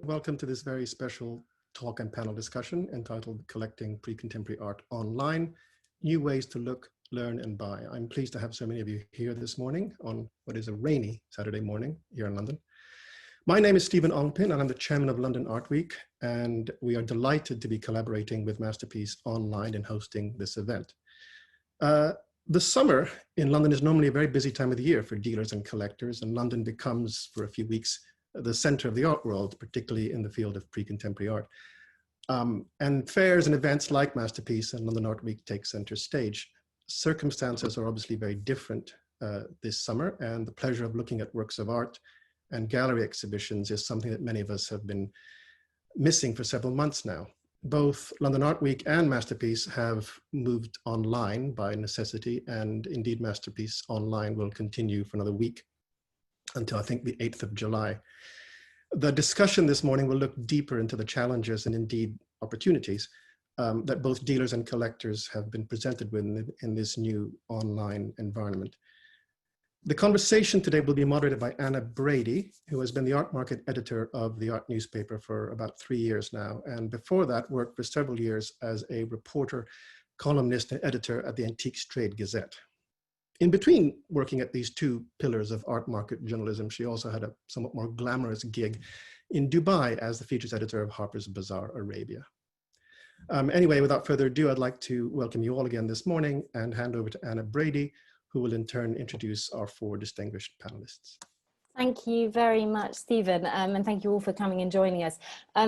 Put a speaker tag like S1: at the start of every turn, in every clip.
S1: Welcome to this very special talk and panel discussion entitled Collecting Pre-Contemporary Art Online, New Ways to Look, Learn and Buy. I'm pleased to have so many of you here this morning on what is a rainy Saturday morning here in London. My name is Stephen Ongpin and I'm the chairman of London Art Week, and we are delighted to be collaborating with Masterpiece Online in hosting this event. The summer in London is normally a very busy time of the year for dealers and collectors, and London becomes, for a few weeks, the center of the art world, particularly in the field of pre-contemporary art. And fairs and events like Masterpiece and London Art Week take center stage. Circumstances are obviously very different this summer, and the pleasure of looking at works of art and gallery exhibitions is something that many of us have been missing for several months now. Both London Art Week and Masterpiece have moved online by necessity, and indeed Masterpiece Online will continue for another week until I think the 8th of July. The discussion this morning will look deeper into the challenges and indeed opportunities that both dealers and collectors have been presented with in this new online environment. The conversation today will be moderated by Anna Brady, who has been the art market editor of the art newspaper for about 3 years now, and before that worked for several years as a reporter, columnist, and editor at the Antiques Trade Gazette. In between working at these two pillars of art market journalism, she also had a somewhat more glamorous gig in Dubai as the features editor of Harper's Bazaar Arabia. Anyway, without further ado, I'd like to welcome you all again this morning and hand over to Anna Brady, who will in turn introduce our four distinguished panelists.
S2: Thank you very much, Stephen, and thank you all for coming and joining us.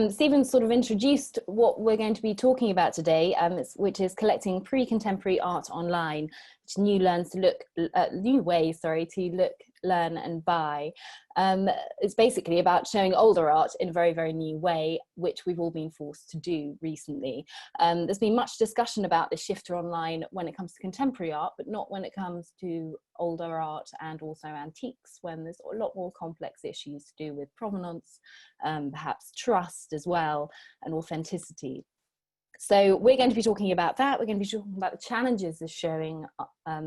S2: Stephen sort of introduced what we're going to be talking about today, which is collecting pre-contemporary art online, which new ways to look, learn and buy. It's basically about showing older art in a very, very new way, which we've all been forced to do recently. There's been much discussion about the shift to online when it comes to contemporary art, but not when it comes to older art and also antiques, when there's a lot more complex issues to do with provenance, perhaps trust as well, and authenticity. So we're going to be talking about that. We're going to be talking about the challenges of showing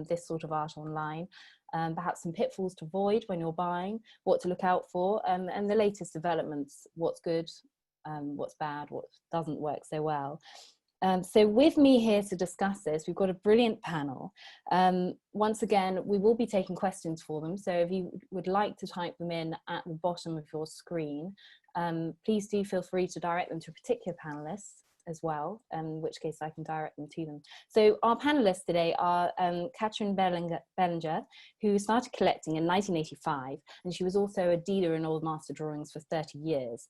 S2: this sort of art online, perhaps some pitfalls to avoid when you're buying, what to look out for, and the latest developments, what's good, what's bad, what doesn't work so well. So with me here to discuss this, we've got a brilliant panel. Once again, we will be taking questions for them. So if you would like to type them in at the bottom of your screen, please do feel free to direct them to a particular panelist as well, in which case I can direct them to them. So our panelists today are Katherine Belanger, who started collecting in 1985, and she was also a dealer in old master drawings for 30 years.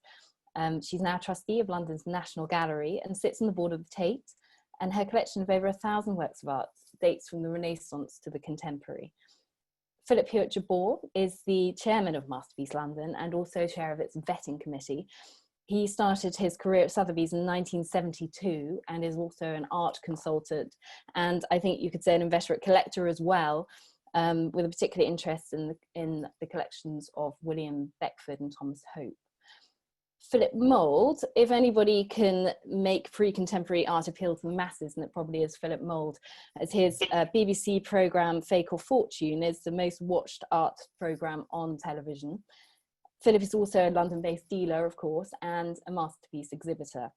S2: She's now trustee of London's National Gallery and sits on the board of the Tate, and her collection of over 1,000 works of art dates from the Renaissance to the contemporary. Philip Hewitt-Jabbour is the chairman of Masterpiece London and also chair of its vetting committee. He started his career at Sotheby's in 1972 and is also an art consultant, and I think you could say an inveterate collector as well, with a particular interest in the collections of William Beckford and Thomas Hope. Philip Moulds, if anybody can make pre-contemporary art appeal to the masses, and it probably is Philip Moulds, as his BBC programme Fake or Fortune is the most watched art programme on television. Philip is also a London-based dealer, of course, and a Masterpiece exhibitor.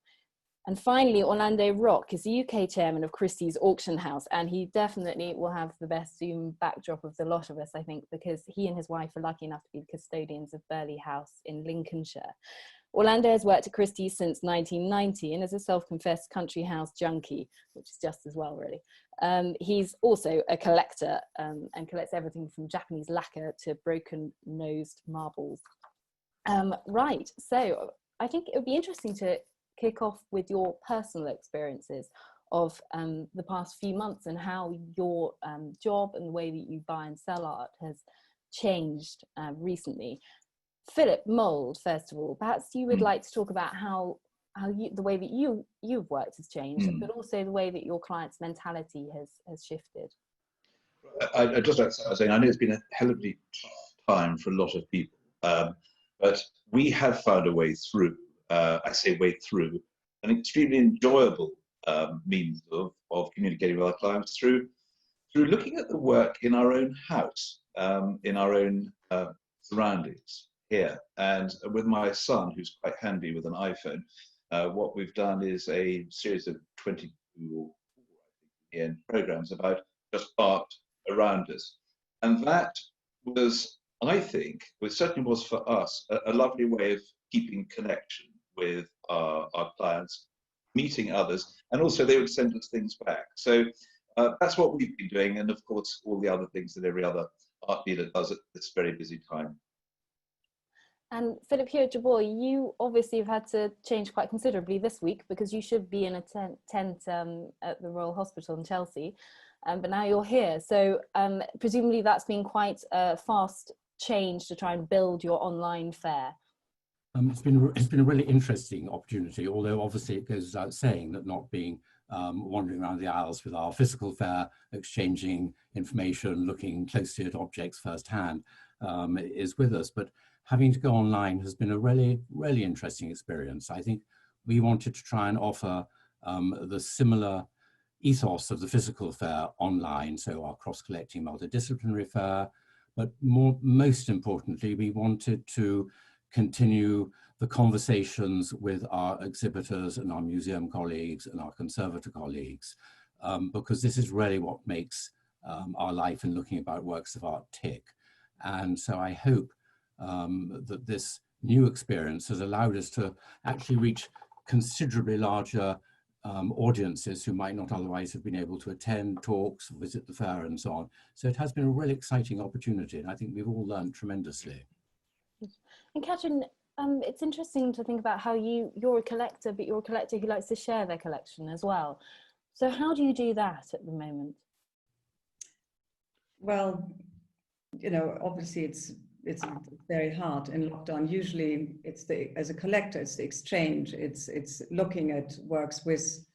S2: And finally, Orlando Rock is the UK chairman of Christie's Auction House, and he definitely will have the best Zoom backdrop of the lot of us, I think, because he and his wife are lucky enough to be the custodians of Burley House in Lincolnshire. Orlando has worked at Christie's since 1990 and is a self-confessed country house junkie, which is just as well, really. He's also a collector and collects everything from Japanese lacquer to broken-nosed marbles. Right, so I think it would be interesting to kick off with your personal experiences of the past few months and how your job and the way that you buy and sell art has changed recently. Philip Moulds, first of all, perhaps you would like to talk about how the way that you've worked has changed, but also the way that your client's mentality has shifted.
S3: I'd just like to start saying I know it's been a hell of a tough time for a lot of people, but we have found a way through. I say way through an extremely enjoyable means of communicating with our clients through through looking at the work in our own house, in our own surroundings here. And with my son, who's quite handy with an iPhone, what we've done is a series of 22 or 4 programs about just art around us. And that was, I think, it certainly was for us, a lovely way of keeping connection with our clients, meeting others, and also they would send us things back. So that's what we've been doing, and of course all the other things that every other art dealer does at this very busy time.
S2: And Philip, here at Jabor, you obviously have had to change quite considerably this week because you should be in a tent at the Royal Hospital in Chelsea, but now you're here. So presumably that's been quite a fast change to try and build your online fair.
S4: It's been a really interesting opportunity, although obviously it goes without saying that not being wandering around the aisles with our physical fair, exchanging information, looking closely at objects firsthand is with us. But having to go online has been a really, really interesting experience. I think we wanted to try and offer the similar ethos of the physical fair online, so our cross-collecting multidisciplinary fair, but most importantly, we wanted to continue the conversations with our exhibitors and our museum colleagues and our conservator colleagues, because this is really what makes our life in looking about works of art tick. And so I hope that this new experience has allowed us to actually reach considerably larger audiences who might not otherwise have been able to attend talks, visit the fair and so on. So it has been a really exciting opportunity, and I think we've all learned tremendously.
S2: And Katherine, it's interesting to think about how you're a collector, but you're a collector who likes to share their collection as well. So how do you do that at the moment?
S5: Well, you know, obviously it's very hard in lockdown. Usually as a collector, it's the exchange. It's looking at works with,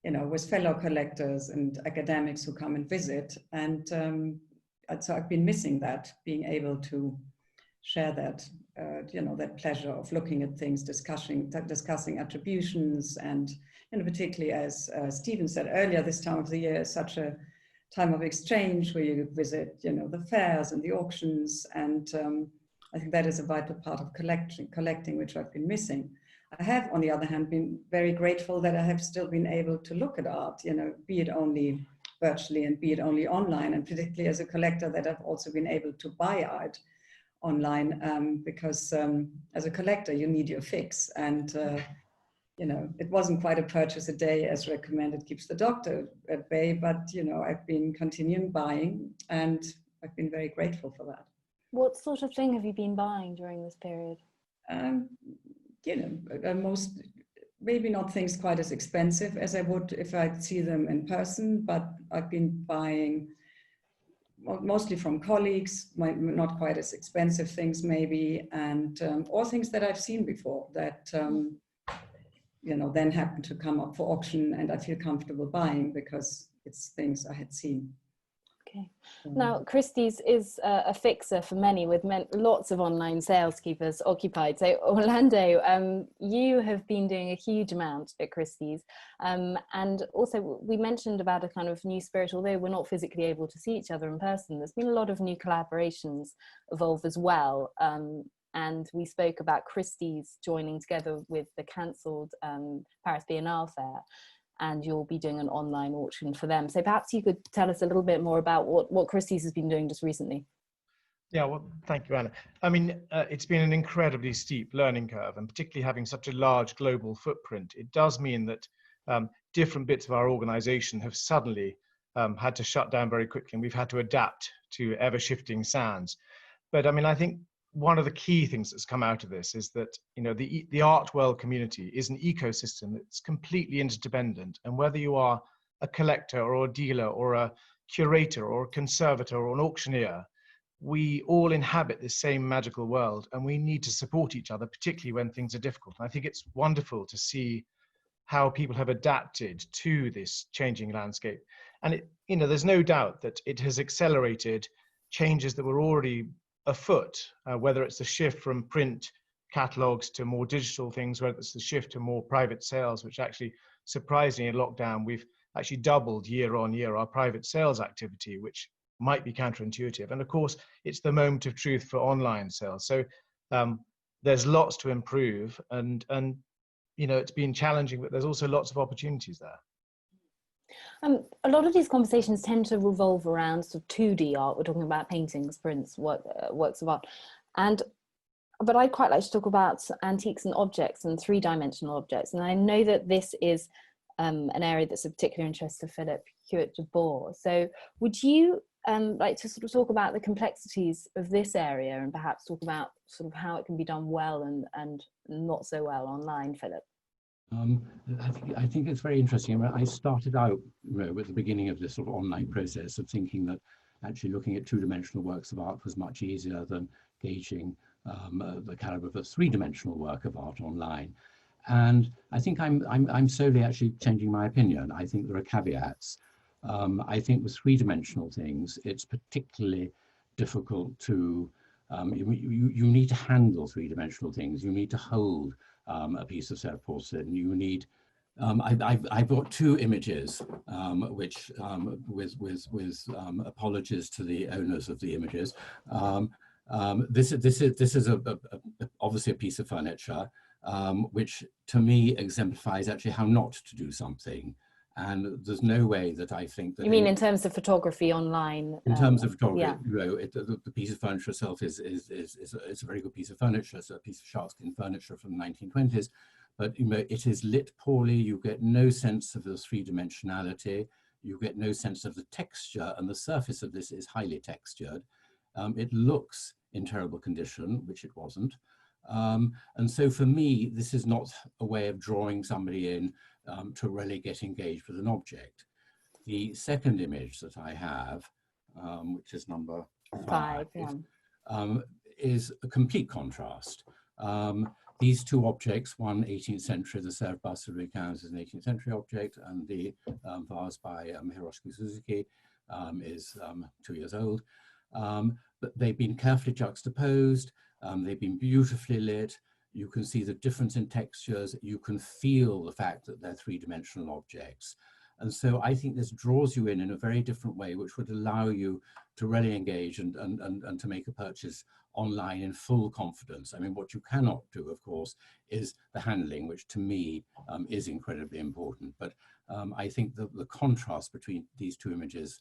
S5: you know, with fellow collectors and academics who come and visit. And so I've been missing that, being able to share that, you know, that pleasure of looking at things, discussing attributions, and, you know, particularly as Stephen said earlier, this time of the year is such a time of exchange where you visit, you know, the fairs and the auctions, and I think that is a vital part of collecting, which I've been missing. I have, on the other hand, been very grateful that I have still been able to look at art, you know, be it only virtually and be it only online, and particularly as a collector that I've also been able to buy art online, because as a collector you need your fix, and you know, it wasn't quite a purchase a day as recommended keeps the doctor at bay, but you know, I've been continuing buying, and I've been very grateful for that.
S2: What sort of thing have you been buying during this period?
S5: You know, maybe not things quite as expensive as I would if I'd see them in person, but I've been buying mostly from colleagues, not quite as expensive things maybe, and or things that I've seen before that you know, then happen to come up for auction, and I feel comfortable buying because it's things I had seen.
S2: Okay. Now, Christie's is a fixer for many, with lots of online sales keepers occupied. So Orlando, you have been doing a huge amount at Christie's. And also we mentioned about a kind of new spirit, although we're not physically able to see each other in person, there's been a lot of new collaborations evolve as well. And we spoke about Christie's joining together with the cancelled Paris Biennale Fair, and you'll be doing an online auction for them. So perhaps you could tell us a little bit more about what Christie's has been doing just recently.
S6: Yeah, well, thank you, Anna. I mean, it's been an incredibly steep learning curve, and particularly having such a large global footprint, it does mean that different bits of our organization have suddenly had to shut down very quickly, and we've had to adapt to ever-shifting sands. But I mean, I think one of the key things that's come out of this is that, you know, the art world community is an ecosystem that's completely interdependent, and whether you are a collector or a dealer or a curator or a conservator or an auctioneer, we all inhabit this same magical world, and we need to support each other, particularly when things are difficult. And I think it's wonderful to see how people have adapted to this changing landscape. And it, you know, there's no doubt that it has accelerated changes that were already afoot, whether it's the shift from print catalogs to more digital things, whether it's the shift to more private sales, which actually, surprisingly, in lockdown, we've actually doubled year on year our private sales activity, which might be counterintuitive. And of course, it's the moment of truth for online sales. So there's lots to improve, and you know, it's been challenging, but there's also lots of opportunities there.
S2: A lot of these conversations tend to revolve around sort of 2D art. We're talking about paintings, prints, works of art, but I'd quite like to talk about antiques and objects and three-dimensional objects. And I know that this is an area that's of particular interest to Philip Hewitt de Boer. So would you like to sort of talk about the complexities of this area and perhaps talk about sort of how it can be done well and not so well online, Philip?
S4: I think it's very interesting. I started out, you know, at the beginning of this sort of online process of thinking that actually looking at two-dimensional works of art was much easier than gauging the caliber of a three-dimensional work of art online. And I think I'm slowly actually changing my opinion. I think there are caveats. I think with three-dimensional things, it's particularly difficult to, you need to handle three-dimensional things. You need to hold a piece of set porcelain. You need, I've got two images, which with apologies to the owners of the images. This is obviously a piece of furniture, which to me exemplifies actually how not to do something. And there's no way that I think that—
S2: You mean in terms of photography online?
S4: In terms of photography,
S2: yeah.
S4: you know, the piece of furniture itself is a very good piece of furniture. It's a piece of sharkskin furniture from the 1920s, but you know, it is lit poorly. You get no sense of the three-dimensionality. You get no sense of the texture, and the surface of this is highly textured. It looks in terrible condition, which it wasn't. And so for me, this is not a way of drawing somebody in to really get engaged with an object. The second image that I have, which is number 5, is a complete contrast. These two objects, one 18th century, the Serf bust of recounts is an 18th century object, and the vase by Hiroshi Suzuki is 2 years old. But they've been carefully juxtaposed. They've been beautifully lit. You can see the difference in textures. You can feel the fact that they're three-dimensional objects. And so I think this draws you in a very different way, which would allow you to really engage and to make a purchase online in full confidence. I mean, what you cannot do, of course, is the handling, which to me is incredibly important. But I think the contrast between these two images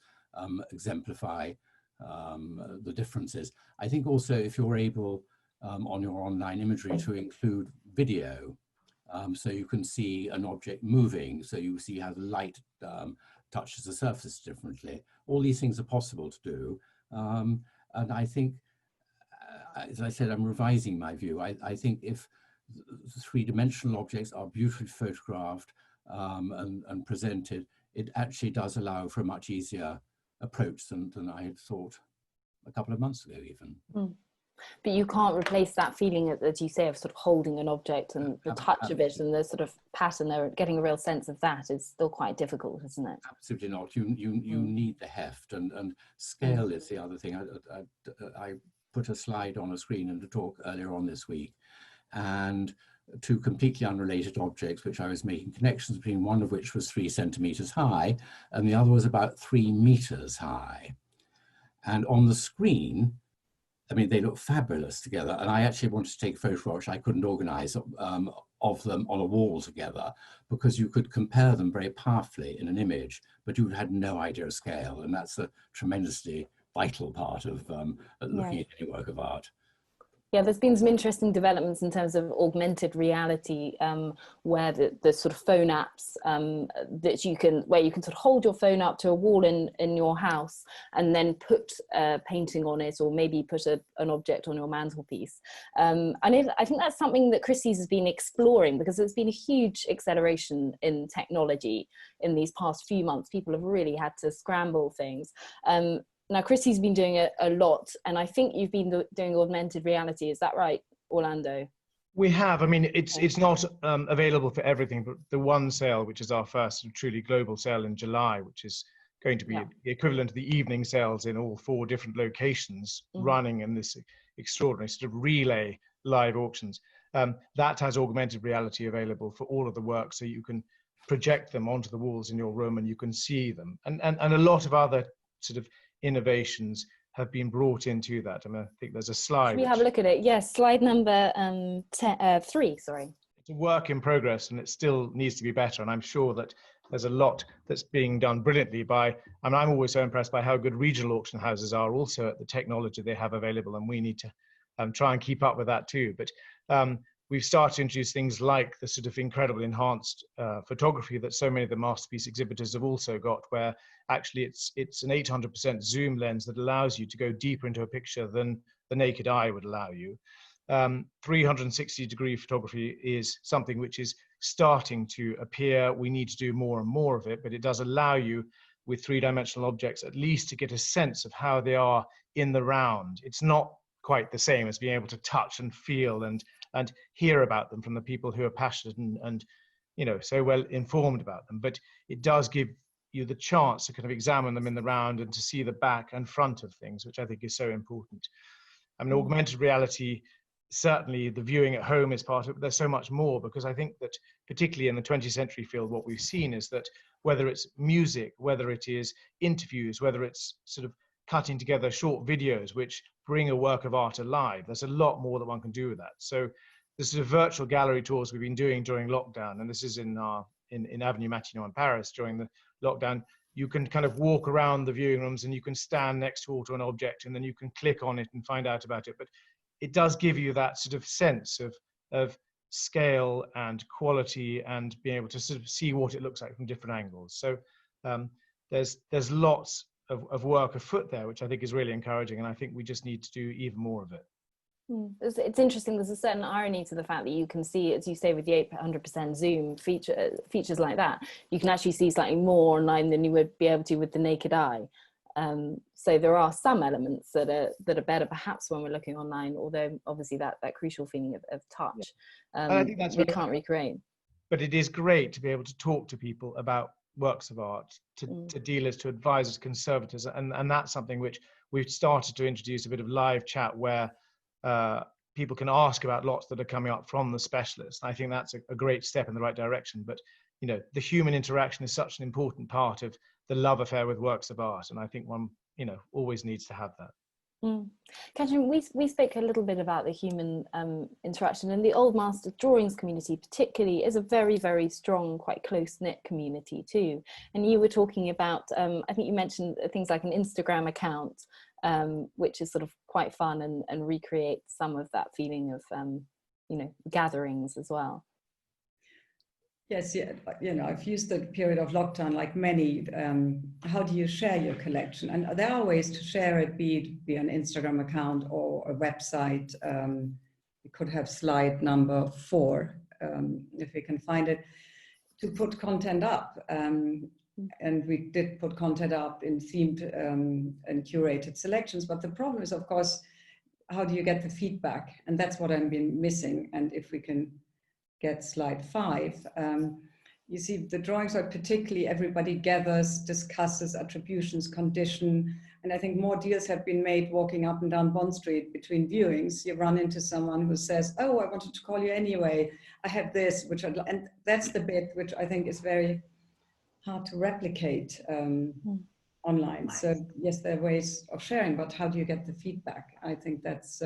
S4: exemplify the differences. I think also if you're able on your online imagery to include video, so you can see an object moving, so you see how the light touches the surface differently. All these things are possible to do. And I think, as I said, I'm revising my view. I think if three-dimensional objects are beautifully photographed and presented, it actually does allow for a much easier approach than I had thought a couple of months ago even.
S2: But you can't replace that feeling, as you say, of sort of holding an object and the touch of it and the sort of pattern there. Getting a real sense of that is still quite difficult, isn't it?
S4: Absolutely not. You need the heft, and scale is the other thing. I put a slide on a screen in the talk earlier on this week, and two completely unrelated objects which I was making connections between, one of which was 3 centimeters high and the other was about 3 meters high. And on the screen, I mean, they look fabulous together. And I actually wanted to take a photograph, which I couldn't organize, of them on a wall together, because you could compare them very powerfully in an image, but you had no idea of scale. And that's a tremendously vital part of looking at any work of art.
S2: Yeah, there's been some interesting developments in terms of augmented reality, where the sort of phone apps that where you can sort of hold your phone up to a wall in your house and then put a painting on it, or maybe put an object on your mantelpiece. And I think that's something that Christie's has been exploring, because there's been a huge acceleration in technology in these past few months. People have really had to scramble things. Now, Christie's been doing a lot, and I think you've been doing augmented reality. Is that right, Orlando?
S6: We have. I mean, it's not available for everything, but the one sale, which is our first truly global sale in July, which is going to be the equivalent of the evening sales in all 4 different locations, running in this extraordinary sort of relay live auctions. That has augmented reality available for all of the work, so you can project them onto the walls in your room and you can see them. And a lot of other sort of innovations have been brought into that. I mean, I think there's a slide.
S2: Can we have a look at it? Yes, slide number 3, sorry.
S6: It's a work in progress and it still needs to be better. And I'm sure that there's a lot that's being done brilliantly by, and I'm always so impressed by how good regional auction houses are also at the technology they have available. And we need to try and keep up with that too. But we've started to introduce things like the sort of incredible enhanced photography that so many of the masterpiece exhibitors have also got, where actually it's an 800% zoom lens that allows you to go deeper into a picture than the naked eye would allow you. 360-degree photography is something which is starting to appear. We need to do more and more of it, but it does allow you with three-dimensional objects at least to get a sense of how they are in the round. It's not quite the same as being able to touch and feel and hear about them from the people who are passionate and you know, so well informed about them, but it does give you the chance to kind of examine them in the round and to see the back and front of things, which I think is so important. I mean, augmented reality, certainly the viewing at home is part of it, but there's so much more, because I think that particularly in the 20th century field, what we've seen is that whether it's music, whether it is interviews, whether it's sort of cutting together short videos which bring a work of art alive, there's a lot more that one can do with that. So the sort of virtual gallery tours we've been doing during lockdown, and this is in Avenue Matignon in Paris during the lockdown, you can kind of walk around the viewing rooms and you can stand next to an object and then you can click on it and find out about it. But it does give you that sort of sense of scale and quality and being able to sort of see what it looks like from different angles. So there's lots of work afoot there, which I think is really encouraging, and I think we just need to do even more of it.
S2: It's interesting. There's a certain irony to the fact that you can see, as you say, with the 800% zoom features like that, you can actually see slightly more online than you would be able to with the naked eye. So there are some elements that are better perhaps when we're looking online, although obviously that crucial feeling of touch,
S6: I think that's
S2: we can't recreate.
S6: But it is great to be able to talk to people about works of art, to dealers, to advisors, conservators, and that's something which we've started to introduce a bit of live chat where people can ask about lots that are coming up from the specialists. I think that's a great step in the right direction. But you know, the human interaction is such an important part of the love affair with works of art, and I think one, you know, always needs to have that.
S2: Katherine, we spoke a little bit about the human interaction, and the old master drawings community particularly is a very, very strong, quite close-knit community too. And you were talking about, I think you mentioned things like an Instagram account, which is sort of quite fun and recreates some of that feeling of, you know, gatherings as well.
S5: Yes, yeah, you know, I've used the period of lockdown like many. How do you share your collection? And there are ways to share it, be an Instagram account or a website. We could have slide number 4, if we can find it, to put content up. And we did put content up in themed and curated selections. But the problem is, of course, how do you get the feedback? And that's what I've been missing. And if we can get slide 5, you see the drawings are particularly, everybody gathers, discusses attributions, condition, and I think more deals have been made walking up and down Bond Street between viewings. You run into someone who says, oh, I wanted to call you anyway, I have this, and that's the bit which I think is very hard to replicate online. So yes, there are ways of sharing, but how do you get the feedback? I think that's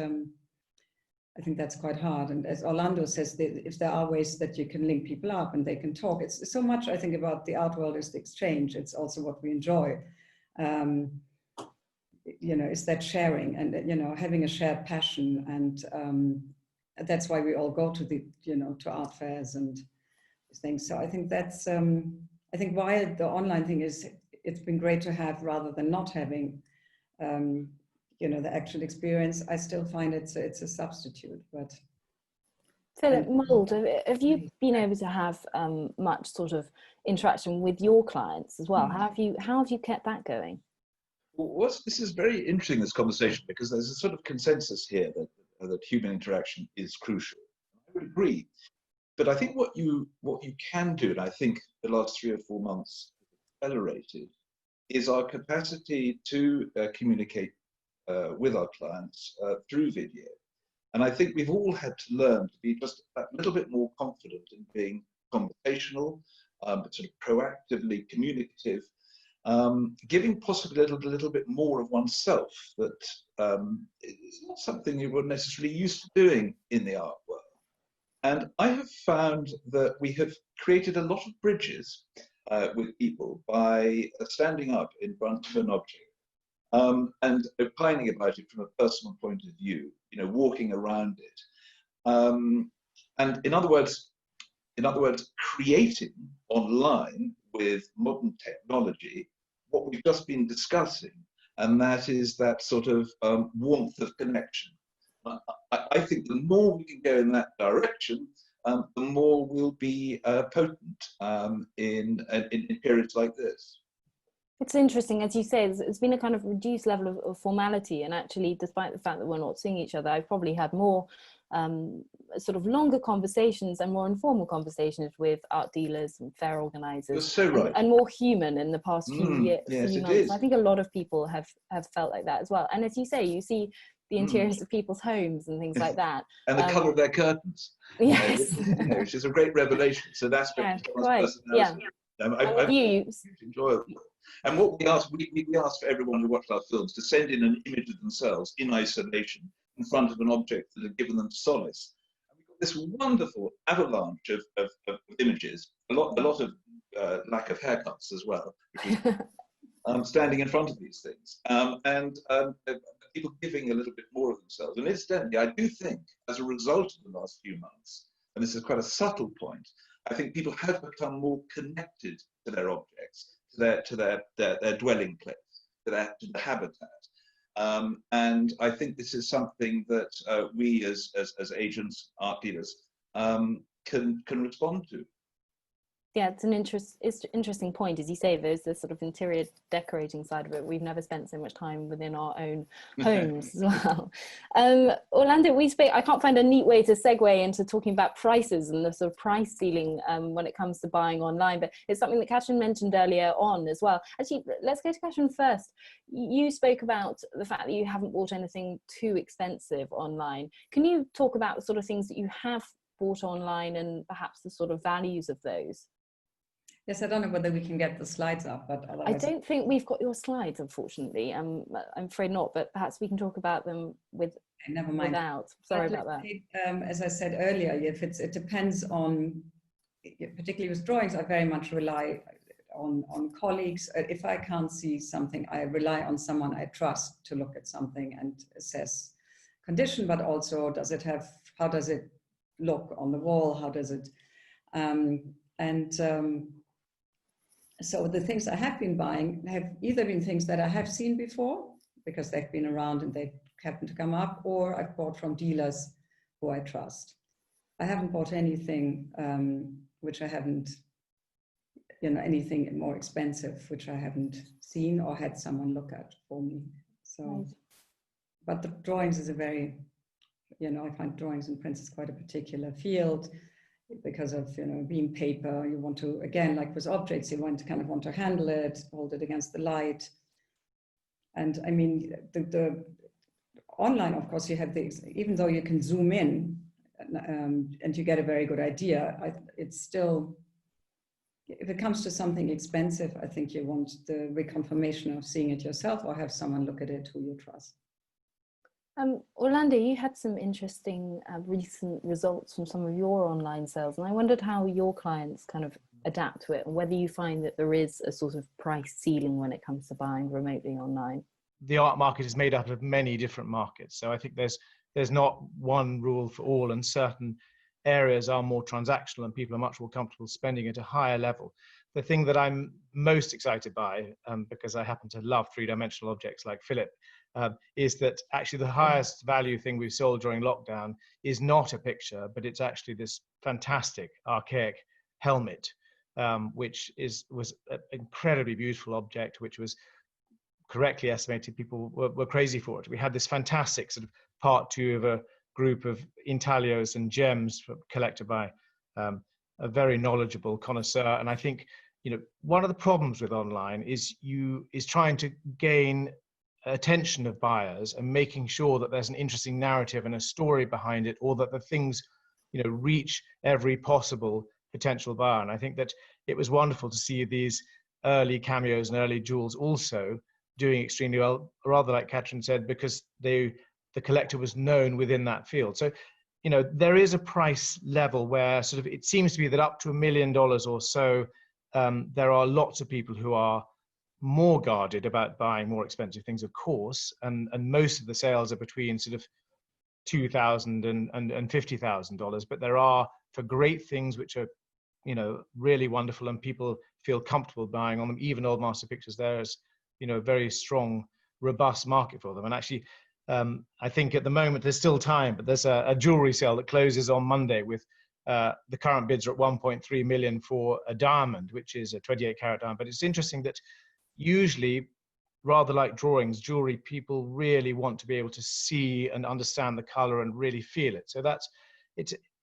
S5: quite hard. And as Orlando says, if there are ways that you can link people up and they can talk, it's so much, I think, about the art world is the exchange. It's also what we enjoy. You know, is that sharing and, you know, having a shared passion. And that's why we all go to the, you know, to art fairs and things. So I think that's, I think why the online thing is, it's been great to have rather than not having, you know, the actual experience. I still find it's a substitute, but.
S2: Philip, Mould, have you been able to have much sort of interaction with your clients as well? How have you kept that going?
S3: Well, this is very interesting, this conversation, because there's a sort of consensus here that human interaction is crucial. I would agree, but I think what you can do, and I think the last 3 or 4 months accelerated, is our capacity to communicate with our clients through video. And I think we've all had to learn to be just a little bit more confident in being conversational, sort of proactively communicative, giving possibly a little bit more of oneself that is not something you were necessarily used to doing in the art world. And I have found that we have created a lot of bridges with people by standing up in front of an object and opining about it from a personal point of view, walking around it. And in other words, creating online with modern technology what we've just been discussing, and that is that sort of warmth of connection. I think the more we can go in that direction, the more we'll be potent in periods like this.
S2: It's interesting, as you say, it's been a kind of reduced level of formality, and actually, despite the fact that we're not seeing each other, I've probably had more sort of longer conversations and more informal conversations with art dealers and fair organisers.
S3: You're so right.
S2: And more human in the past few years,
S3: yes,
S2: few
S3: it
S2: months.
S3: is.
S2: I think a lot of people have felt like that as well. And as you say, you see the interiors of people's homes and things like that.
S3: And the colour of their curtains.
S2: Yes.
S3: Which is a great revelation. So that's personality.
S2: Yeah.
S3: It's enjoyable. And what we ask for everyone who watched our films to send in an image of themselves in isolation in front of an object that had given them solace. And we've got this wonderful avalanche of images, a lot of lack of haircuts as well, standing in front of these things, and people giving a little bit more of themselves. And incidentally, I do think, as a result of the last few months, and this is quite a subtle point, I think people have become more connected to their objects, to their dwelling place, to the habitat. And I think this is something that we as agents, art dealers, can respond to.
S2: Yeah, it's an interesting point. As you say, there's this sort of interior decorating side of it. We've never spent so much time within our own homes as well. Orlando, I can't find a neat way to segue into talking about prices and the sort of price ceiling when it comes to buying online, but it's something that Katherine mentioned earlier on as well. Actually, let's go to Katherine first. You spoke about the fact that you haven't bought anything too expensive online. Can you talk about the sort of things that you have bought online and perhaps the sort of values of those?
S5: Yes, I don't know whether we can get the slides up, but otherwise...
S2: I don't think we've got your slides, unfortunately. I'm afraid not, but perhaps we can talk about them
S5: never mind.
S2: Without. Sorry about that.
S5: As I said earlier, it depends on, particularly with drawings, I very much rely on colleagues. If I can't see something, I rely on someone I trust to look at something and assess condition, but also how does it look on the wall? How does it, so the things I have been buying have either been things that I have seen before because they've been around and they happen to come up, or I've bought from dealers who I trust. I haven't bought anything which I haven't, anything more expensive which I haven't seen or had someone look at for me. So, right. But the drawings is a very, I find drawings and prints is quite a particular field. Because of being paper, you want to, again, like with objects, you want to handle it, hold it against the light. And I mean, the online, of course, you have these, even though you can zoom in and you get a very good idea, it's still, if it comes to something expensive, I think you want the reconfirmation of seeing it yourself or have someone look at it who you trust.
S2: Orlando, you had some interesting recent results from some of your online sales, and I wondered how your clients kind of adapt to it and whether you find that there is a sort of price ceiling when it comes to buying remotely online.
S6: The art market is made up of many different markets, so I think there's not one rule for all, and certain areas are more transactional and people are much more comfortable spending at a higher level. The thing that I'm most excited by, because I happen to love three-dimensional objects like Philip, is that actually the highest value thing we've sold during lockdown is not a picture, but it's actually this fantastic archaic helmet, which was an incredibly beautiful object, which was correctly estimated. People were crazy for it. We had this fantastic sort of part two of a group of intaglios and gems collected by a very knowledgeable connoisseur. And I think, one of the problems with online is trying to gain attention of buyers and making sure that there's an interesting narrative and a story behind it, or that the things, reach every possible potential buyer. And I think that it was wonderful to see these early cameos and early jewels also doing extremely well, rather like Katherine said, because the collector was known within that field. So, you know, there is a price level where sort of it seems to be that up to $1 million or so, there are lots of people who are more guarded about buying more expensive things, of course, and most of the sales are between sort of $2,000 and $50,000. But there are, for great things which are, you know, really wonderful and people feel comfortable buying on them, even old master pictures, there's, you know, a very strong, robust market for them. And actually, I think at the moment there's still time, but there's a jewelry sale that closes on Monday with the current bids are at 1.3 million for a diamond, which is a 28 carat diamond. But it's interesting that usually, rather like drawings, jewelry, people really want to be able to see and understand the color and really feel it. So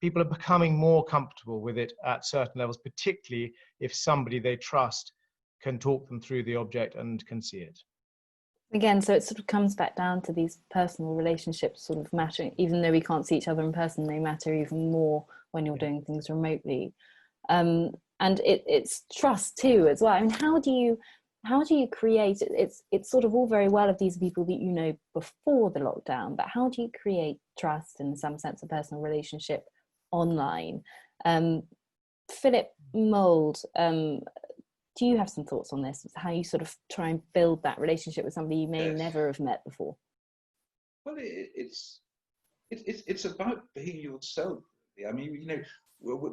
S6: people are becoming more comfortable with it at certain levels, particularly if somebody they trust can talk them through the object and can see it.
S2: Again, so it sort of comes back down to these personal relationships sort of mattering, even though we can't see each other in person, they matter even more when you're doing things remotely. And it's trust too as well. I mean, how do you create it? It's sort of all very well if these are people that you know before the lockdown, but how do you create trust in some sense of personal relationship online? Philip Mould, do you have some thoughts on this? How you sort of try and build that relationship with somebody you may never have met before?
S3: Well, it's about being yourself. I mean, you know,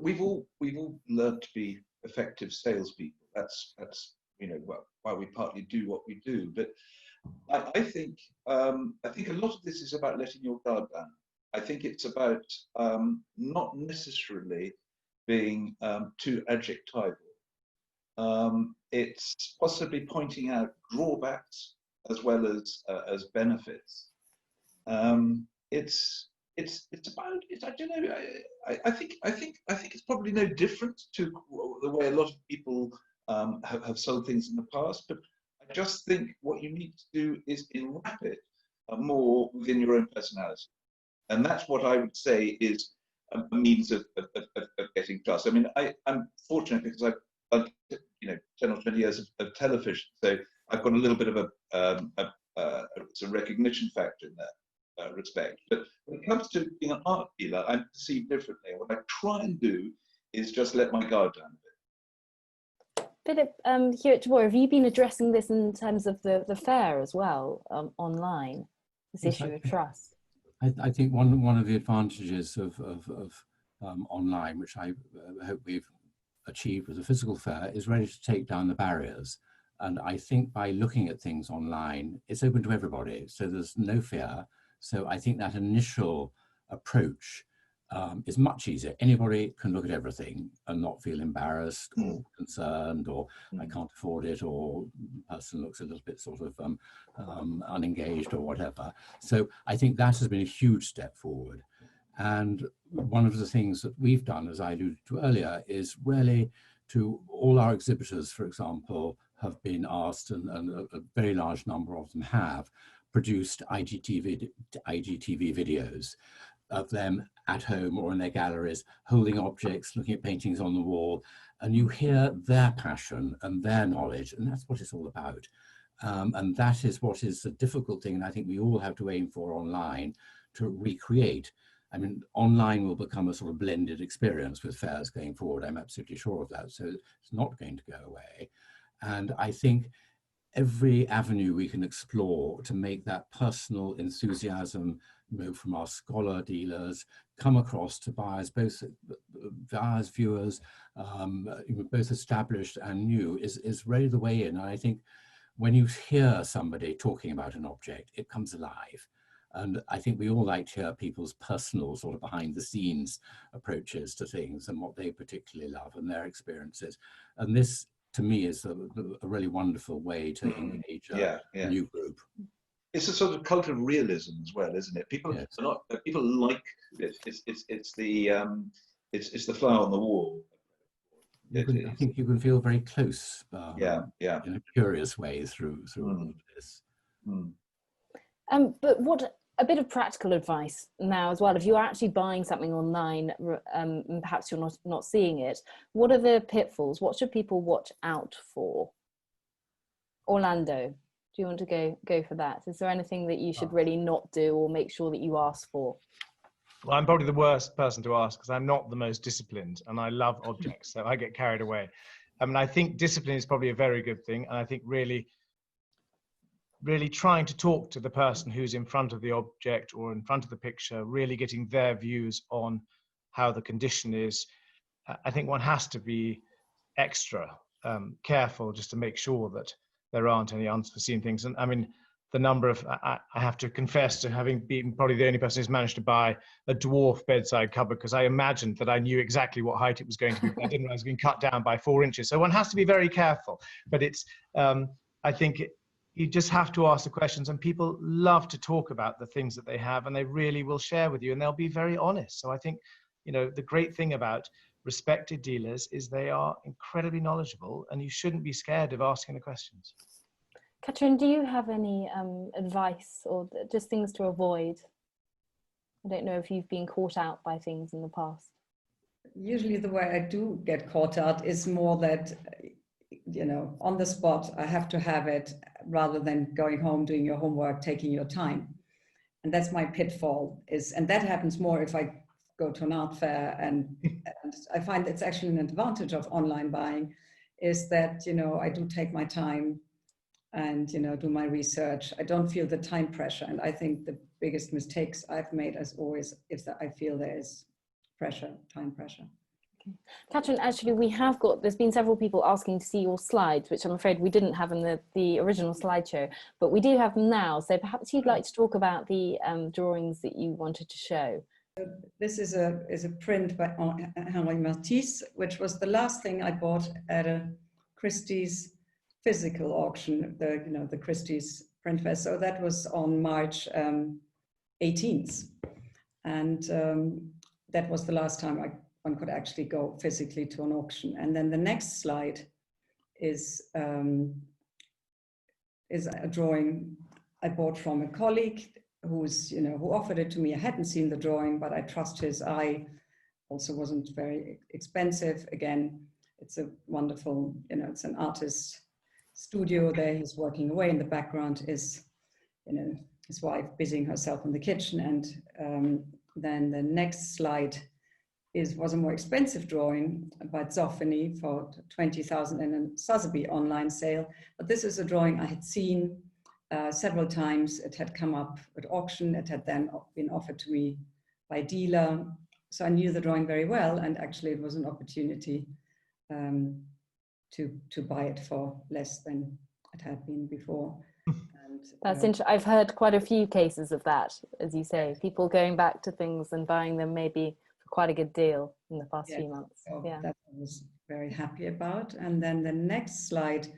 S3: we've all learned to be effective salespeople. That's you know why we partly do what we do. But I think a lot of this is about letting your guard down. I think it's about not necessarily being too adjectival. It's possibly pointing out drawbacks as well as benefits. It's about I don't know. I think it's probably no different to the way a lot of people have sold things in the past. But I just think what you need to do is enwrap it more within your own personality, and that's what I would say is a means of getting trust. I mean, I'm fortunate because I've done 10 or 20 years of television, so I've got a little bit of it's a recognition factor in that respect. But when it comes to being an art dealer, I'm perceived differently. What I try and do is just let my guard down a bit.
S2: Philip, here at Tabor, have you been addressing this in terms of the fair as well, online, this issue of trust?
S4: I think one of the advantages of online, which I hope we've achieved with the physical fair, is ready to take down the barriers. And I think by looking at things online, it's open to everybody, so there's no fear. So I think that initial approach is much easier. Anybody can look at everything and not feel embarrassed or concerned, or I can't afford it, or the person looks a little bit sort of unengaged or whatever. So I think that has been a huge step forward. And one of the things that we've done, as I alluded to earlier, is really to all our exhibitors, for example, have been asked, and a very large number of them have, produced IGTV videos of them at home or in their galleries, holding objects, looking at paintings on the wall, and you hear their passion and their knowledge, and that's what it's all about. And that is what is the difficult thing, and I think we all have to aim for online, to recreate. I mean, online will become a sort of blended experience with fairs going forward. I'm absolutely sure of that. So it's not going to go away. And I think every avenue we can explore to make that personal enthusiasm, from our scholar dealers, come across to buyers, both buyers, viewers, both established and new, is really the way in. And I think when you hear somebody talking about an object, it comes alive. And I think we all like to hear people's personal sort of behind the scenes approaches to things and what they particularly love and their experiences. And this, to me, is a really wonderful way to engage a new group.
S3: It's a sort of cult of realism as well, isn't it? People are not. People like it. It's the fly on the wall.
S4: I think you can feel very close. In a curious way through all of this.
S2: But what a bit of practical advice now as well. If you're actually buying something online, and perhaps you're not seeing it, what are the pitfalls? What should people watch out for? Orlando, do you want to go for that? Is there anything that you should really not do or make sure that you ask for?
S6: Well, I'm probably the worst person to ask because I'm not the most disciplined and I love objects, so I get carried away. I mean, I think discipline is probably a very good thing. And I think really trying to talk to the person who's in front of the object or in front of the picture, really getting their views on how the condition is. I think one has to be extra careful just to make sure that there aren't any unforeseen things. And I mean, the number of, I have to confess to having been probably the only person who's managed to buy a dwarf bedside cupboard because I imagined that I knew exactly what height it was going to be, but I didn't realize it was being cut down by 4 inches. So one has to be very careful, but it's, I think you just have to ask the questions, and people love to talk about the things that they have and they really will share with you and they'll be very honest. So I think, you know, the great thing about respected dealers is they are incredibly knowledgeable and you shouldn't be scared of asking the questions.
S2: Katherine, do you have any advice or just things to avoid? I don't know if you've been caught out by things in the past.
S5: Usually the way I do get caught out is more that, you know, on the spot, I have to have it rather than going home, doing your homework, taking your time. And that's my pitfall and that happens more if I go to an art fair and I find it's actually an advantage of online buying is that, you know, I do take my time and, you know, do my research. I don't feel the time pressure. And I think the biggest mistakes I've made as always is that I feel there is pressure, time pressure.
S2: Okay. Katherine, actually there's been several people asking to see your slides, which I'm afraid we didn't have in the original slideshow, but we do have them now. So perhaps you'd like to talk about the drawings that you wanted to show.
S5: This is a print by Henri Matisse, which was the last thing I bought at a Christie's physical auction, the Christie's print fair. So that was on March 18th. And that was the last time one could actually go physically to an auction. And then the next slide is a drawing I bought from a colleague who offered it to me. I hadn't seen the drawing, but I trust his eye. Also wasn't very expensive. Again, it's a wonderful, it's an artist studio there. He's working away. In the background is, his wife busying herself in the kitchen. And then the next slide was a more expensive drawing by Zoffany for 20,000 in a Sotheby's online sale. But this is a drawing I had seen several times. It had come up at auction. It had then been offered to me by a dealer. So I knew the drawing very well, and actually it was an opportunity to buy it for less than it had been before. And,
S2: that's interesting. I've heard quite a few cases of that, as you say, people going back to things and buying them maybe for quite a good deal in the past few months.
S5: So
S2: yeah,
S5: that I was very happy about. And then the next slide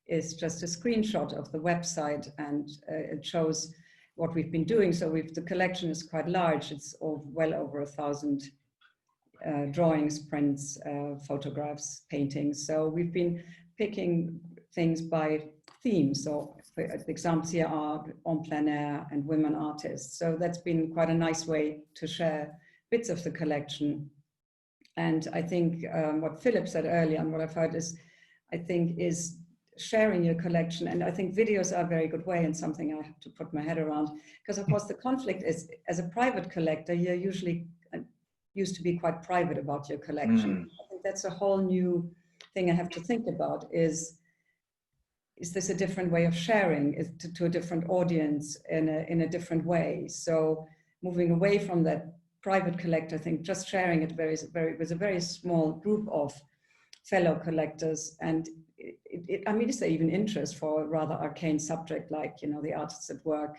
S5: is just a screenshot of the website, and it shows what we've been doing. So the collection is quite large. It's well over 1,000 drawings, prints, photographs, paintings. So we've been picking things by theme. So for examples here are en plein air and women artists. So that's been quite a nice way to share bits of the collection. And I think what Philip said earlier and what I've heard is sharing your collection. And I think videos are a very good way, and something I have to put my head around, because of course the conflict is, as a private collector, you're usually used to be quite private about your collection. I think that's a whole new thing I have to think about. Is this a different way of sharing to a different audience in a different way? So moving away from that private collector, I think just sharing it with a very small group of fellow collectors. And is there even interest for a rather arcane subject like, the artists at work,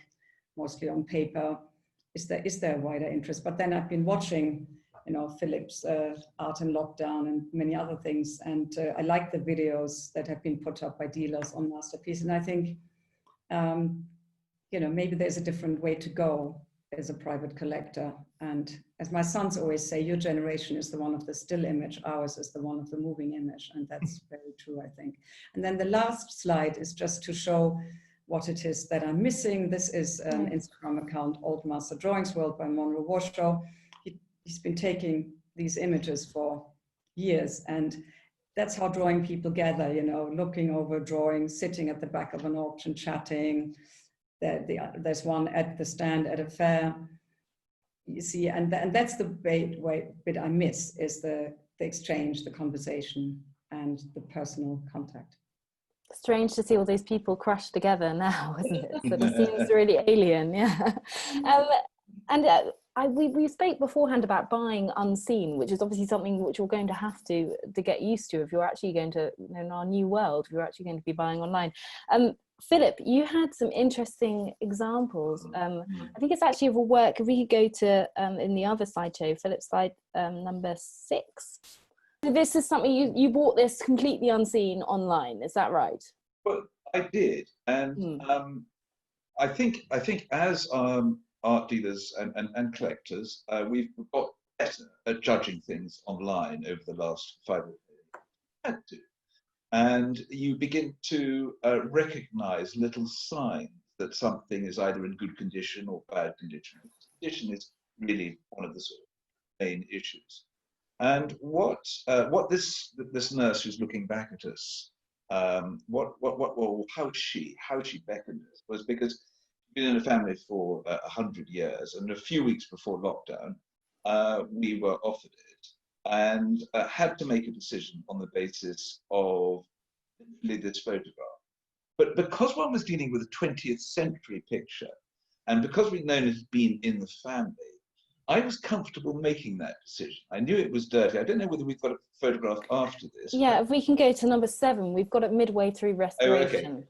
S5: mostly on paper? Is there a wider interest? But then I've been watching, Philip's Art in Lockdown and many other things. And I like the videos that have been put up by dealers on Masterpiece. And I think, maybe there's a different way to go as a private collector. And as my sons always say, your generation is the one of the still image, ours is the one of the moving image. And that's very true, I think. And then the last slide is just to show what it is that I'm missing. This is an Instagram account, Old Master Drawings World by Monroe Washoe. He's been taking these images for years, and that's how drawing people gather, you know, looking over drawings, sitting at the back of an auction, chatting. There's one at the stand at a fair. You see, and that's the bit I miss, is the exchange, the conversation, and the personal contact.
S2: Strange to see all these people crushed together now, isn't it? Sort of seems really alien, yeah. We spoke beforehand about buying unseen, which is obviously something which you're going to have to get used to if you're actually going to, in our new world, if you're actually going to be buying online. Philip, you had some interesting examples. I think it's actually of a work, if we could go to, in the other slideshow, Philip's slide number 6. This is something you bought this completely unseen online, is that right?
S3: Well, I did, and I think as art dealers and collectors, we've got better at judging things online over the last 5 years. Had to, and you begin to recognize little signs that something is either in good condition or bad condition. Condition is really one of the sort of main issues. And what this nurse who's looking back at us, how she beckoned us was because we've been in a family for 100 years, and a few weeks before lockdown, we were offered it and had to make a decision on the basis of this photograph. But because one was dealing with a 20th century picture, and because we'd known it had been in the family, I was comfortable making that decision. I knew it was dirty. I don't know whether we've got a photograph after this.
S2: Yeah, if we can go to number 7, we've got it midway through restoration.
S3: Oh, okay.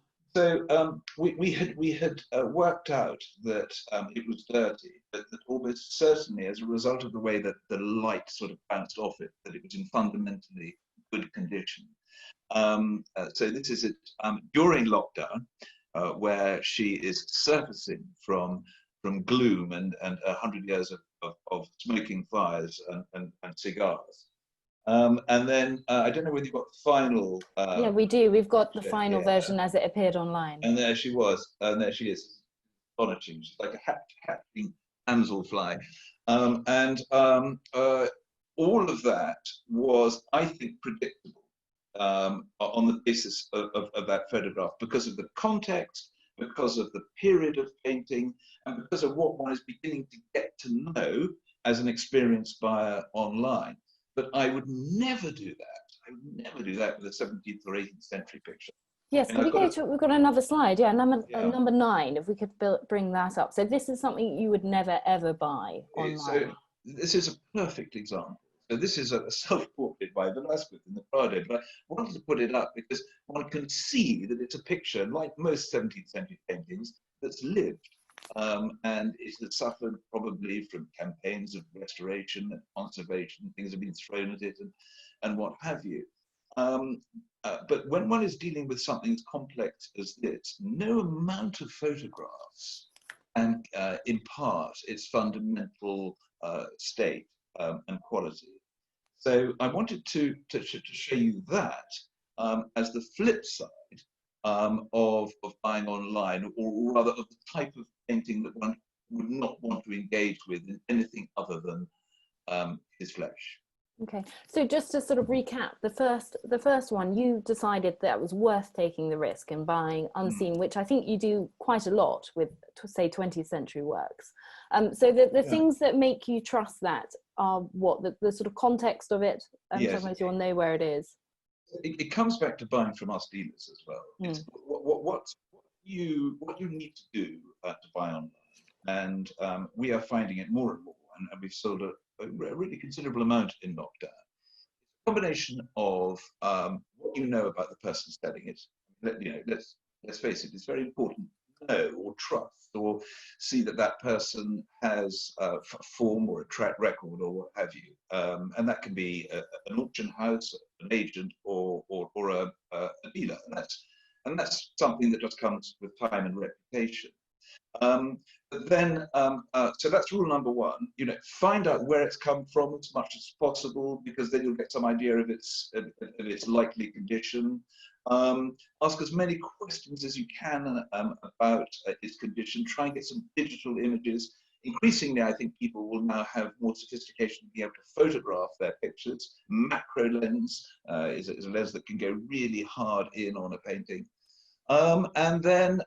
S3: So we had worked out that it was dirty, but that almost certainly as a result of the way that the light sort of bounced off it, that it was in fundamentally good condition. So this is it during lockdown, where she is surfacing from gloom and 100 years of smoking fires and cigars. And then I don't know whether you've got the final.
S2: Yeah, we do. We've got the final version as it appeared online.
S3: And there she was, and there she is, astonishing. She's like a hatching damselfly. All of that was, I think, predictable on the basis of that photograph, because of the context, because of the period of painting, and because of what one is beginning to get to know as an experienced buyer online. But I would never do that. I would never do that with a 17th or 18th century picture.
S2: Yes, can we go to, we've got another slide, number 9, if we could bring that up. So this is something you would never ever buy online.
S3: So this is a perfect example. So this is a self-portrait by Velasquez in the Prado, but I wanted to put it up because one can see that it's a picture, like most 17th century paintings, that's lived. And it has suffered probably from campaigns of restoration and conservation. Things have been thrown at it and what have you. But when one is dealing with something as complex as this, no amount of photographs and impart its fundamental state and quality. So I wanted to show you that as the flip side of buying online, or rather of the type of painting that one would not want to engage with in anything other than his flesh.
S2: Okay, so just to sort of recap, the first one, you decided that it was worth taking the risk and buying unseen, which I think you do quite a lot with, say, 20th century works. So the things that make you trust that are what, the sort of context of it, and sometimes you'll know where it is.
S3: It comes back to buying from us dealers as well. It's what you need to do to buy online, and we are finding it more and more, and we've sold a really considerable amount in lockdown. A combination of what you know about the person selling it. Let's face it, it's very important to know or trust or see that person has a form or a track record or what have you. And that can be an auction house, an agent, or a dealer. And that's something that just comes with time and reputation. But then, so that's rule number 1. Find out where it's come from as much as possible, because then you'll get some idea of its likely condition. Ask as many questions as you can about its condition. Try and get some digital images. Increasingly, I think people will now have more sophistication to be able to photograph their pictures. Macro lens is a lens that can go really hard in on a painting. And then,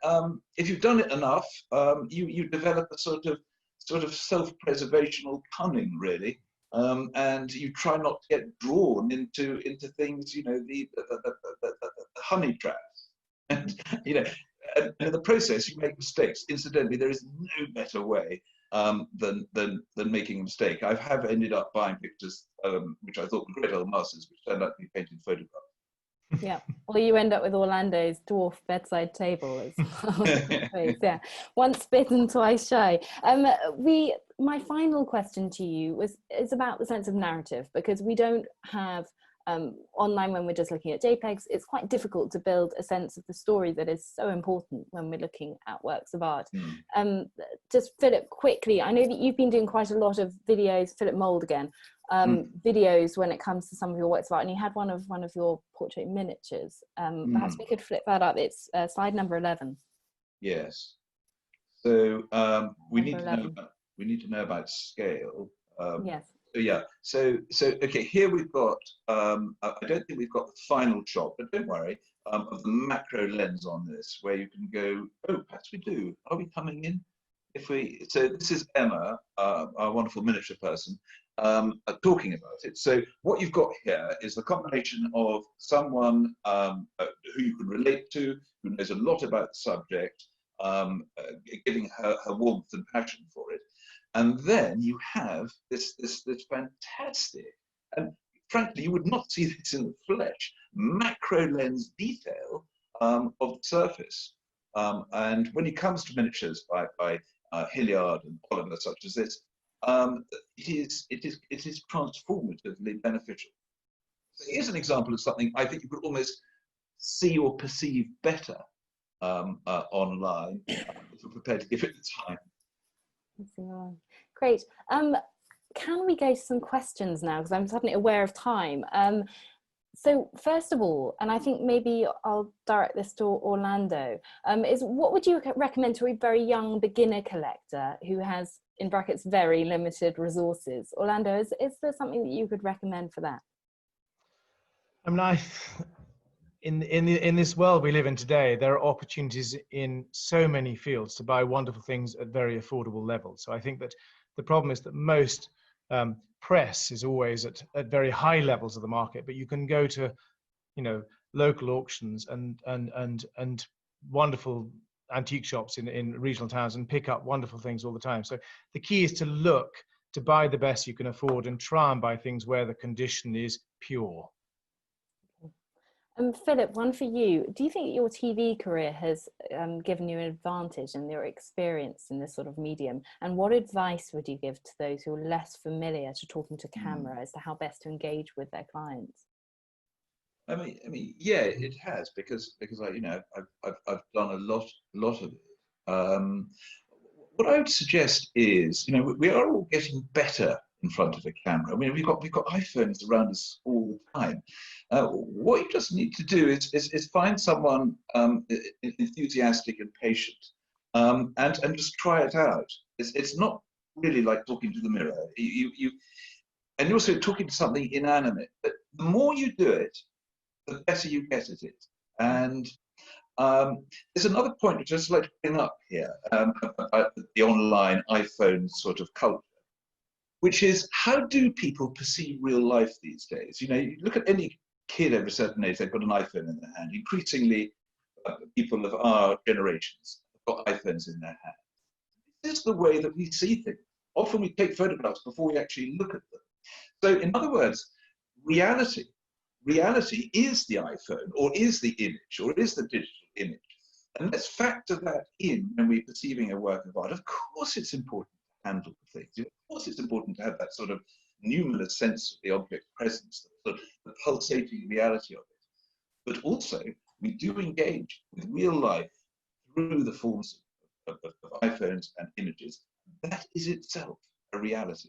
S3: if you've done it enough, you develop a sort of self-preservational cunning, really, and you try not to get drawn into things, you know, the honey trap, and you know, and in the process you make mistakes. Incidentally, there is no better way than making a mistake. I have ended up buying pictures which I thought were great old masters, which turned out to be painted photographs.
S2: Yeah, or you end up with Orlando's dwarf bedside table. Yeah, once bitten, twice shy. My final question to you is about the sense of narrative, because we don't have online, when we're just looking at JPEGs, it's quite difficult to build a sense of the story that is so important when we're looking at works of art. Just Philip, quickly, I know that you've been doing quite a lot of videos, Philip Mould again, videos when it comes to some of your works of art, and you had one of your portrait miniatures. Perhaps we could flip that up. It's slide number 11.
S3: Yes. So we need to know about scale.
S2: Yes.
S3: Yeah. So okay. Here we've got. I don't think we've got the final shot, but don't worry. Of the macro lens on this, where you can go. Oh, perhaps we do. Are we coming in? So this is Emma, our wonderful miniature person, talking about it. So what you've got here is the combination of someone who you can relate to, who knows a lot about the subject, giving her warmth and passion for it. And then you have this fantastic, and frankly, you would not see this in the flesh, macro lens detail of the surface. And when it comes to miniatures by Hilliard and Oliver, such as this, it is transformatively beneficial. So here's an example of something I think you could almost see or perceive better online if you're prepared to give it the time.
S2: Great. Can we go to some questions now, because I'm suddenly aware of time? So first of all, and I think maybe I'll direct this to Orlando, is what would you recommend to a very young beginner collector who has, in brackets, very limited resources? Orlando, is there something that you could recommend for that?
S6: I mean, in this world we live in today, there are opportunities in so many fields to buy wonderful things at very affordable levels. So I think that the problem is that most press is always at very high levels of the market, but you can go to, you know, local auctions and wonderful antique shops in regional towns and pick up wonderful things all the time. So the key is to look to buy the best you can afford and try and buy things where the condition is pure.
S2: Philip, one for you. Do you think your TV career has given you an advantage in your experience in this sort of medium? And what advice would you give to those who are less familiar to talking to camera as to how best to engage with their clients?
S3: I mean, yeah, it has, because I've done a lot of it. What I would suggest is, we are all getting better in front of a camera. I mean, we've got iPhones around us all the time. What you just need to do is find someone enthusiastic and patient, and just try it out. It's not really like talking to the mirror. And you're also talking to something inanimate. But the more you do it, the better you get at it. And there's another point which I'd just like to bring up here about the online iPhone sort of culture, which is, how do people perceive real life these days? You look at any kid over a certain age, they've got an iPhone in their hand. Increasingly, people of our generations have got iPhones in their hand. This is the way that we see things. Often we take photographs before we actually look at them. So in other words, reality is the iPhone, or is the image, or is the digital image. And let's factor that in when we're perceiving a work of art. Of course it's important to handle things. Of course it's important to have that sort of numinous sense of the object's presence, the pulsating reality of it. But also, we do engage with real life through the forms of iPhones and images. That is itself a reality.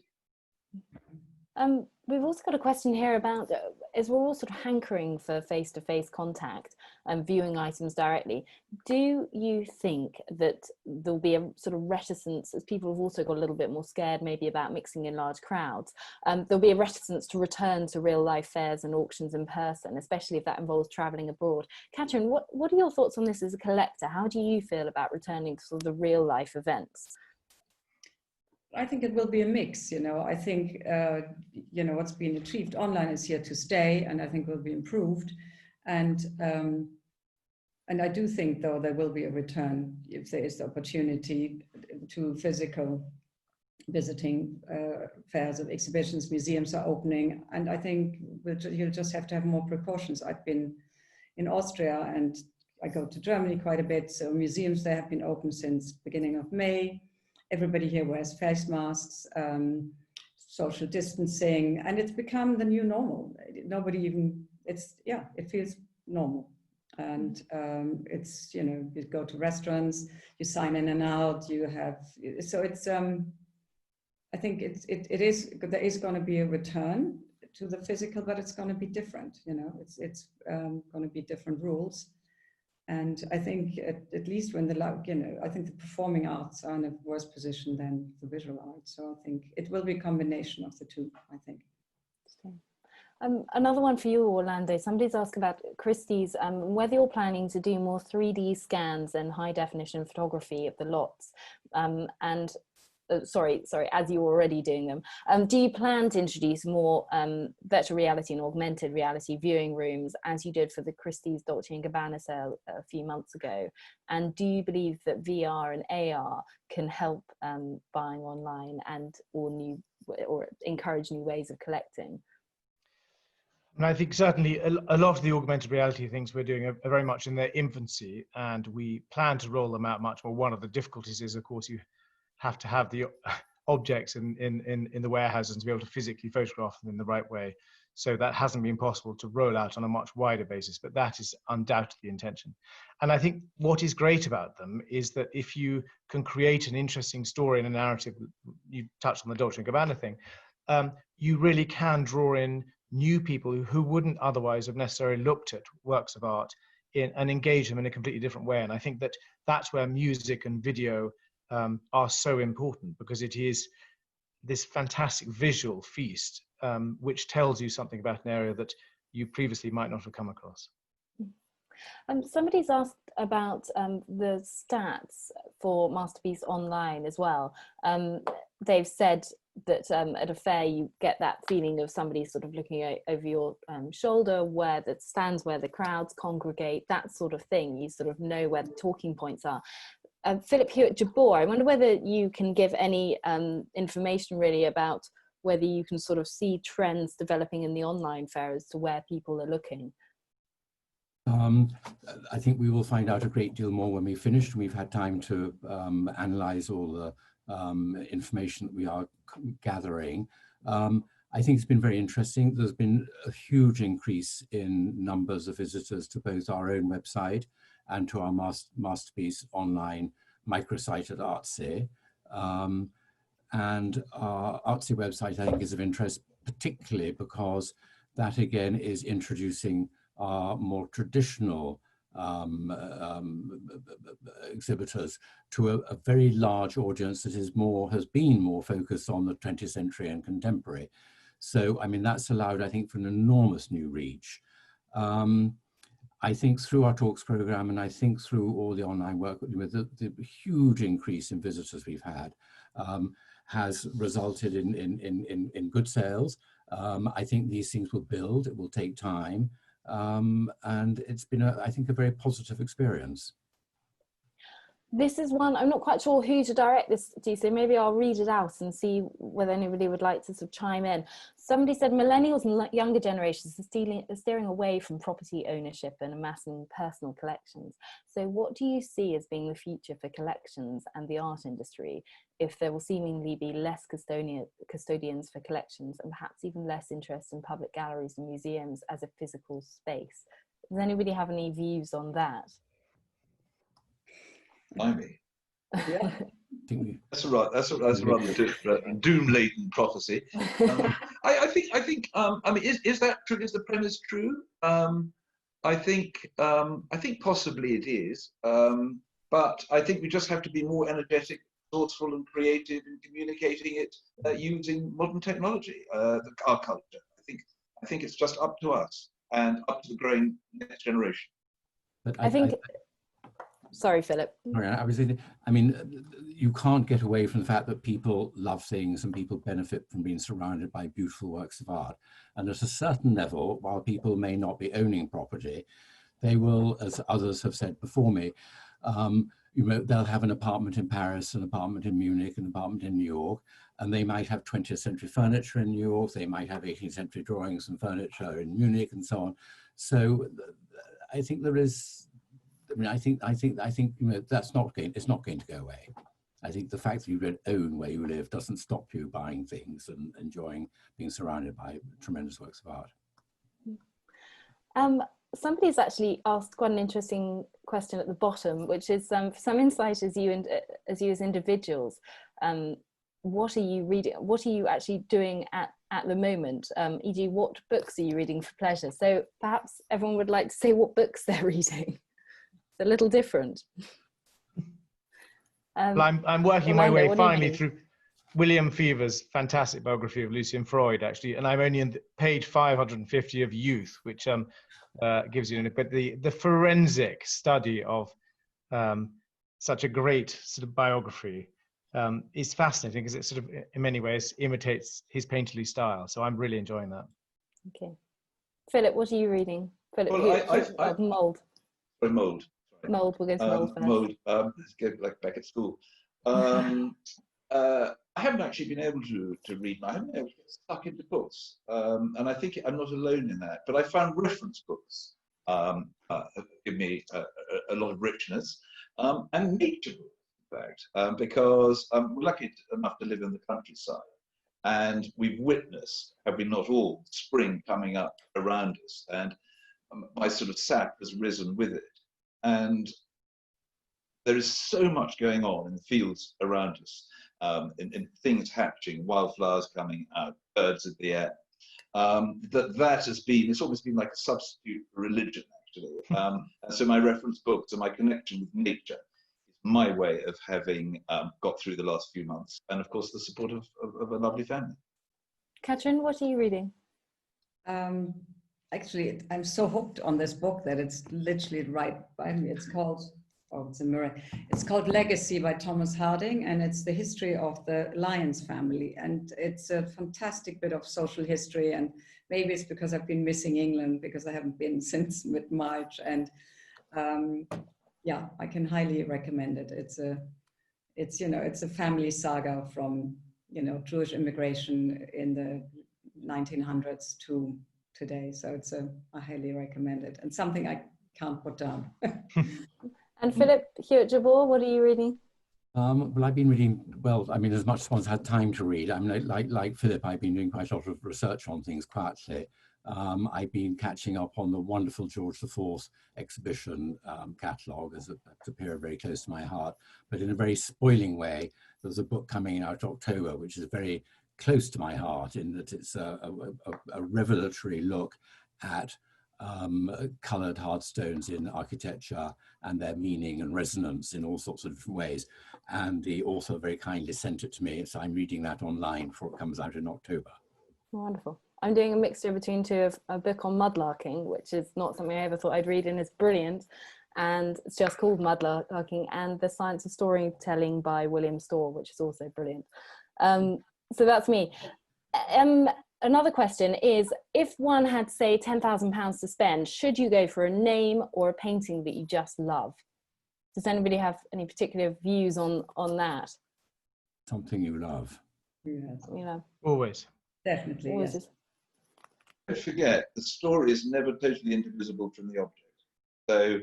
S2: We've also got a question here about, as we're all sort of hankering for face-to-face contact, viewing items directly. Do you think that there'll be a sort of reticence, as people have also got a little bit more scared maybe about mixing in large crowds, there'll be a reticence to return to real life fairs and auctions in person, especially if that involves traveling abroad? Katherine, what are your thoughts on this as a collector? How do you feel about returning to sort of the real life events?
S5: I think it will be a mix, you know. I think, you know, what's been achieved online is here to stay, and I think will be improved. And I do think, though, there will be a return, if there is the opportunity, to physical visiting. Fairs of exhibitions, museums are opening, and I think you'll just have to have more precautions. I've been in Austria, and I go to Germany quite a bit, so museums there have been open since beginning of May. Everybody here wears face masks, social distancing, and it's become the new normal. Nobody even, it feels normal. And it's, you know, you go to restaurants, you sign in and out, you have, so it's, I think there is going to be a return to the physical, but it's going to be different, you know, it's going to be different rules. And I think at least when I think the performing arts are in a worse position than the visual arts. So I think it will be a combination of the two, I think.
S2: Another one for you, Orlando. Somebody's asked about Christie's, whether you're planning to do more 3D scans and high definition photography of the lots. Sorry, as you're already doing them, do you plan to introduce more virtual reality and augmented reality viewing rooms, as you did for the Christie's Dolce & Gabbana sale a few months ago? And do you believe that VR and AR can help buying online or encourage new ways of collecting?
S6: And I think certainly a lot of the augmented reality things we're doing are very much in their infancy, and we plan to roll them out much more. One of the difficulties is, of course, you have to have the objects in the warehouses to be able to physically photograph them in the right way. So that hasn't been possible to roll out on a much wider basis, but that is undoubtedly the intention. And I think what is great about them is that if you can create an interesting story and a narrative, you touched on the Dolce & Gabbana thing, you really can draw in new people who wouldn't otherwise have necessarily looked at works of art and engage them in a completely different way. And I think that that's where music and video are so important, because it is this fantastic visual feast which tells you something about an area that you previously might not have come across.
S2: Somebody's asked about the stats for Masterpiece Online as well. They've said that at a fair you get that feeling of somebody sort of looking over your shoulder, where the stands, where the crowds congregate, that sort of thing. You sort of know where the talking points are. Philip Hewitt-Jabor, I wonder whether you can give any information really about whether you can sort of see trends developing in the online fair as to where people are looking.
S4: I think we will find out a great deal more when we finish. We've had time to analyze all the information that we are gathering. I think it's been very interesting. There's been a huge increase in numbers of visitors to both our own website and to our Masterpiece Online microsite at Artsy. And our Artsy website, I think, is of interest, particularly because that, again, is introducing our more traditional exhibitors to a very large audience that has been more focused on the 20th century and contemporary. So, I mean, that's allowed, I think, for an enormous new reach. I think through our talks program, and I think through all the online work, the huge increase in visitors we've had has resulted in good sales. I think these things will build, it will take time. And it's been, I think, a very positive experience.
S2: This is one, I'm not quite sure who to direct this to, so maybe I'll read it out and see whether anybody would like to sort of chime in. Somebody said millennials and younger generations are steering away from property ownership and amassing personal collections. So what do you see as being the future for collections and the art industry if there will seemingly be less custodians for collections and perhaps even less interest in public galleries and museums as a physical space? Does anybody have any views on that?
S3: Blimey.
S5: Yeah.
S3: That's a rather doom-laden prophecy. I think. I mean, is that true? Is the premise true? I think possibly it is, but I think we just have to be more energetic, thoughtful, and creative in communicating it using modern technology, our culture. I think it's just up to us and up to the growing next generation.
S4: But
S2: I think. Sorry, Philip.
S4: Sorry, I mean, you can't get away from the fact that people love things and people benefit from being surrounded by beautiful works of art. And at a certain level, while people may not be owning property, they will, as others have said before me, they'll have an apartment in Paris, an apartment in Munich, an apartment in New York, and they might have 20th century furniture in New York, they might have 18th century drawings and furniture in Munich and so on. So I think there is, I think that's it's not going to go away. I think the fact that you don't own where you live doesn't stop you buying things and enjoying being surrounded by tremendous works of art.
S2: Somebody's actually asked quite an interesting question at the bottom, which is for some insight as you as individuals. What are you reading? What are you actually doing at the moment? E.g., what books are you reading for pleasure? So perhaps everyone would like to say what books they're reading. It's a little different.
S6: Well, I'm working my way finally through William Fever's fantastic biography of Lucian Freud, actually, and I'm only in page 550 of Youth, which gives you, but the forensic study of such a great sort of biography is fascinating because it sort of, in many ways, imitates his painterly style. So I'm really enjoying that. Okay,
S2: Philip, what are you reading? Philip,
S3: well,
S2: Mould.
S3: Sorry, Mould.
S2: Mould. We'll go to Mould first.
S3: Mould. Let's go back at school. I haven't actually been able to read. I haven't been able to get stuck into books, and I think I'm not alone in that. But I found reference books give me a lot of richness, and nature books, in fact, because we're lucky enough to live in the countryside, and we've witnessed, have we not all, spring coming up around us, and my sort of sap has risen with it. And there is so much going on in the fields around us, in things hatching, wildflowers coming out, birds in the air, that has been, it's almost been like a substitute for religion, actually. And so my reference books and my connection with nature is my way of having got through the last few months. And of course, the support of a lovely family.
S2: Katherine, what are you reading?
S5: Actually, I'm so hooked on this book that it's literally right by me. It's called, oh, it's a mirror. It's called Legacy by Thomas Harding, and it's the history of the Lyons family. And it's a fantastic bit of social history. And maybe it's because I've been missing England because I haven't been since mid-March. And yeah, I can highly recommend it. It's a family saga from, Jewish immigration in the 1900s to today. So I highly recommend it, and something I can't put down.
S2: And Philip, Hewitt Jabor, what are you reading?
S4: Well, I've been reading, well, I mean, as much as one's had time to read. I mean, like Philip, I've been doing quite a lot of research on things quietly. I've been catching up on the wonderful George IV exhibition catalogue as a period very close to my heart, but in a very spoiling way. There's a book coming out in October, which is very close to my heart in that it's a revelatory look at coloured hard stones in architecture and their meaning and resonance in all sorts of different ways. And the author very kindly sent it to me, so I'm reading that online before it comes out in October.
S2: Wonderful. I'm doing a mixture between two of a book on mudlarking, which is not something I ever thought I'd read and is brilliant. And it's just called Mudlarking, and The Science of Storytelling by William Storr, which is also brilliant. So that's me. Another question is, if one had, say, £10,000 to spend, should you go for a name or a painting that you just love? Does anybody have any particular views on that?
S4: Something you love.
S5: Yes.
S6: Always.
S5: Definitely,
S2: Always.
S5: yes.
S3: Don't forget, the story is never totally indivisible from the object. So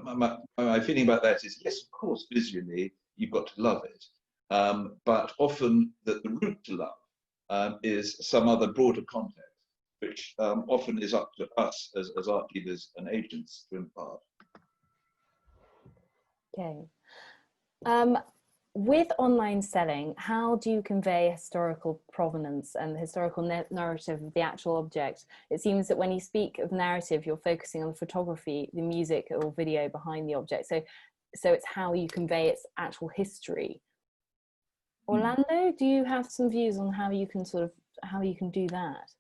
S3: my feeling about that is, yes, of course, visually, you've got to love it. But often the route to love is some other broader context, which often is up to us as art dealers and agents to impart.
S2: Okay. with online selling, how do you convey historical provenance and the historical narrative of the actual object? It seems that when you speak of narrative, you're focusing on the photography, the music or video behind the object. So it's how you convey its actual history. Orlando, do you have some views on how you can do that?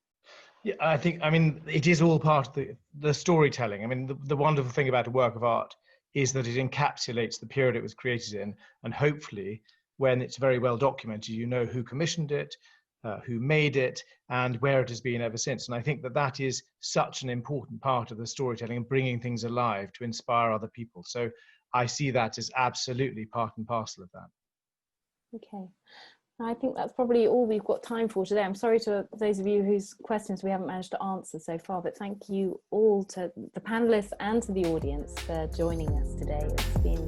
S6: Yeah, I mean, it is all part of the storytelling. I mean, the wonderful thing about a work of art is that it encapsulates the period it was created in, and hopefully when it's very well documented, you know who commissioned it, who made it, and where it has been ever since. And I think that that is such an important part of the storytelling and bringing things alive to inspire other people. So I see that as absolutely part and parcel of that.
S2: Okay. I think that's probably all we've got time for today. I'm sorry to those of you whose questions we haven't managed to answer so far, but thank you all, to the panelists and to the audience, for joining us today. It's been